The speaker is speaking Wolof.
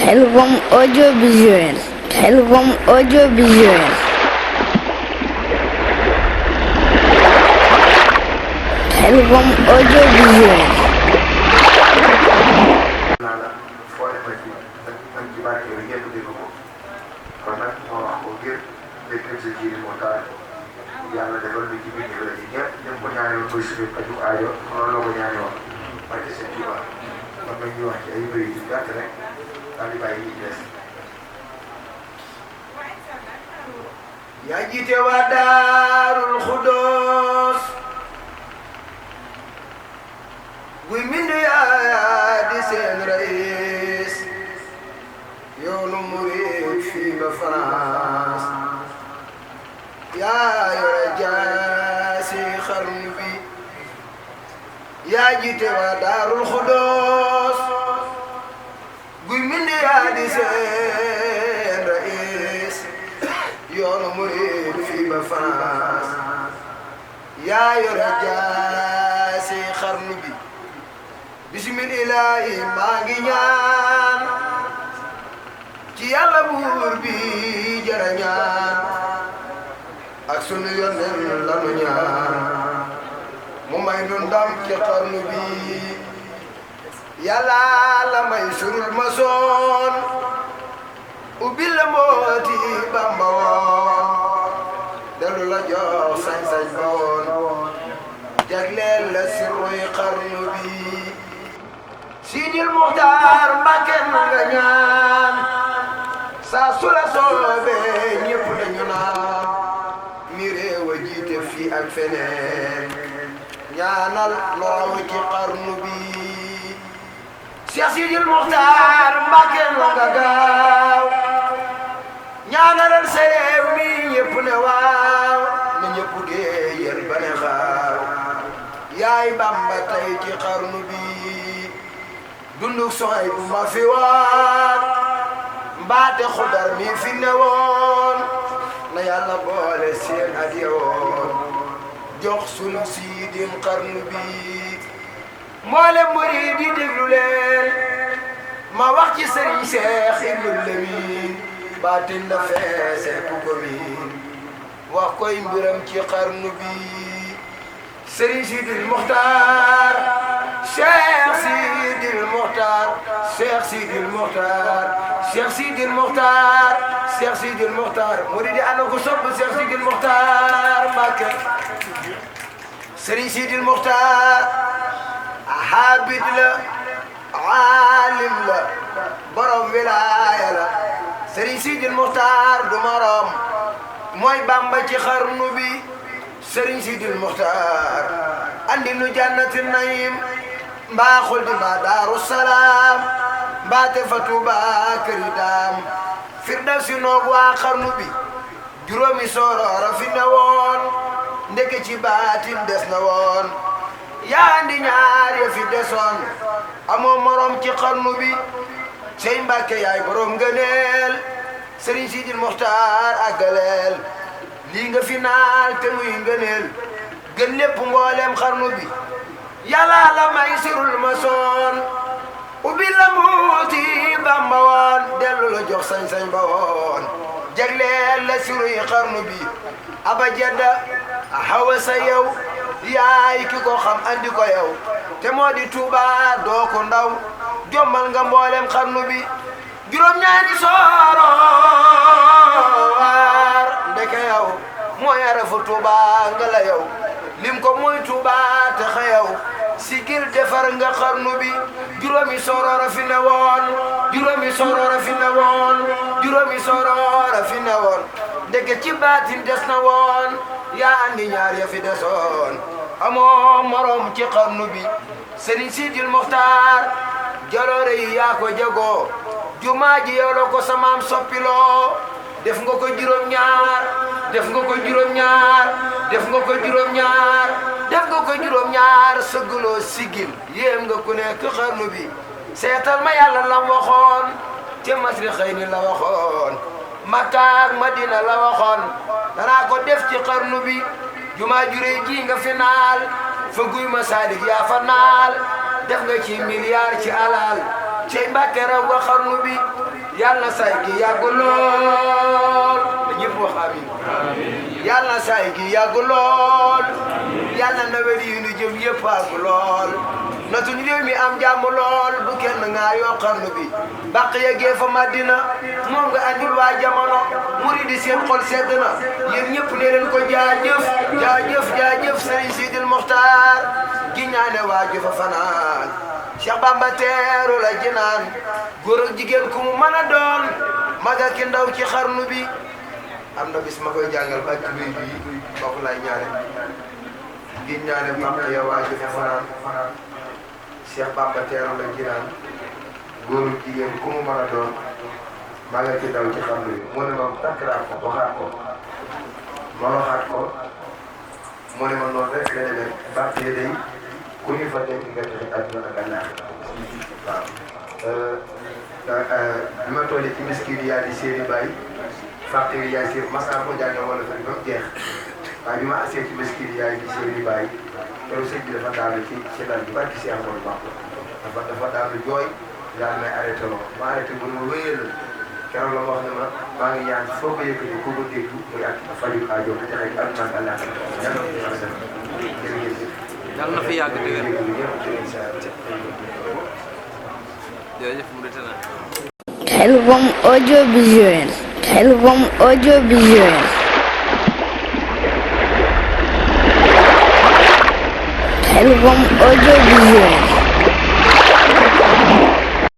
Khelcom audiovisuel. Khelcom audiovisuel. Khelcom audiovisuel. yàlla defal lu ci biir la ci ñëpp ñëpp ko ñaanal koy suñu paju aajo noonu la ko ñaanee woon barke seen Tuuba kon nag ñu wax ci ay bëri yu gàtt rek daal di bàyyi ñi des yaa jiite waa Daarul Xudoos guy mind yaa di seen rais yoonu murid fii ba France yaa yore jaasi xarnu bi yaa jiite waa Daarul Xudoos guy mind yaa di seen rais yoonu murid fii ba France yaa yore jaasi xarnu bi bismillaahi maa ngi ñaan ci yàlla buur bi jara ñaan ak sunu yónneen lanu ñaan mu may nu ndam ci xarnu bi yàlla la may surul ma soon ubbil la mooti Bamba woon dellu la jox sañ-sañ ba woon jagleel la sirruy xarnu bi Sidil Muxtaar Mbàkke na nga ñaan saa su la soobee ñëpp dañu naan mi réew a jiite fii ak feneen ñaanal loow ci xarnu bi Cheikh Sidil Muxtaar Mbàkke na nga gaaw ñaanalal sa réew mi ñëpp ne waaw na ñëpp géeyal ba ne xaaw yaay Bamba tey ci xarnu bi dunduk soxay bu ma fi woon mbaate xudar mi fi ne woon na yàlla boole seen ak yowoon jox sunu siidim xarnu bi moole murid yi déglu leen ma wax ci sëriñ Seex Ibnu Lamin baatin la feese ku ko miin wax koy mbiram ci xarnu bi sëriñ Sidil Muxtaar Cheikh Sidil Muxtaar Cheikh Sidil Muxtaar Cheikh Sidil Muxtaar Cheikh Sidil Muxtaar murid ana ko sopp Cheikh Sidil Muxtaar Mbàkke sëriñ Sidil Muxtaar habid la aalim la borom wilaaya la sëriñ Sidil Muxtaar du morom mooy Bamba ci xarnu bi sëriñ Sidil Muxtaar andi nu jannati naim mbaaxul di mbaa Daaru Salaam mbaate fa Tuuba këri daam Firdawsi noog waa xarnu bi juróomi sooroora fi ne woon ndeke ci baatin des na woon yaa andi ñaar ya fi desoon amoo morom ci xarnu bi sey Mbàkke yaay borom ngëneel sëriñ Sidil Muxtaar àggaleel lii nga fi naal te muy ngëneel gën lépp mboolem xarnu bi yàlla la may sirul ma soon ubbi la muuti Bamba woon dellu la jox sañ-sañ ba woon jagleel la siruy xarnu bi aba jedda hawa sa yow yaay ki ko xam andi ko yow te moo di Tuuba doo ko ndaw jommal nga mboolem xarnu bi juróom-ñaari sooroor ndeke yow mooy arafu Tuuba nga la yow lim ko muy Tuuba te xeyow sigil defar nga xarnu bi juróomi sooroora fi ne woon juróomi sooroora fi ne woon juróomi sooroora fi ne woon ndeke ci baatin des na woon yaa andi ñaar ya fi desoon amoo morom ci xarnu bi sëriñ Sidil Muxtaar jaloore yi yaa ko jagoo jumaa ji yow la ko samaam soppiloo def nga ko juróom-ñaar def nga ko juróom-ñaar def nga ko juróom-ñaar def nga ko juróom-ñaar sëgguloo sigil yéem nga ku nekk xarnu bi seetal ma yàlla la waxoon te masri xëy ni la waxoon Makka ak Madina la waxoon danaa ko def ci xarnu bi jumaa juree ji nga fi naal fa guy ma saalik yaa fa naal def nga ci milliard ci alal cey Mbàkke raw nga xarnu bi yàlla na say gi yàgg lool ñëpp wax amiin yàlla na say gi yàgg lool yàlla na nawet yi nu jëm yëpp àgg lool na suñu réew mi am jàmm lool bu kenn ngaa yoo xarnu bi bàq yeggee fa Madina moom nga andil waa jamono murid yi seen xol sedd na yéen ñëpp ne leen ko jaajëf jaajëf jaajëf Serigne Sidil Mokhtar gi ñaane waa jëfa fanaan Cheikh Bamba teeru la jinaan góor ak jigéen ku mu mën a doon mag ak ndaw ci xarnu bi am na bis ma koy jàngal ba ci luy bii kooku lay ñaane gi ñaane bàq ya waa jëfa fanaan Cheikh Bamba teeru la jinaan góor ak jigéen ku mu mën a doon mag ak ndaw ci xarnu bi mu ne ma takkaraat ko waxaat ko ma waxaat ko mu ne ma noonu rek la demee bàq ya day ku ñu fa denc nga joxe àdduna ak àllaaxira waaw bi ma tollee ci miskin yaa di seeni baay fàtte yi yaay seen mas naa ko jàngal wala fa ba mu jeex waaye bi ma asee ci miskin yaa di seeni baay loolu sëñ bi dafa daal ci dal bi barki si amoon baax dafa daal jooy daal may arrêté loo ma arrêté bu ma wéyal keroog la ma wax ne ma maa ngi ñaan foo ko yëkkati ku ko déglu muy ak faju aajo te joxe ci àdduna ak àllaaxira yàlla na ko yàlla def jërëjëf yàlla na fi yàgg dëgg jërëjëf Mauritanie. Khelcom audiovisuel. Khelcom audiovisuel. Khelcom audiovisuel.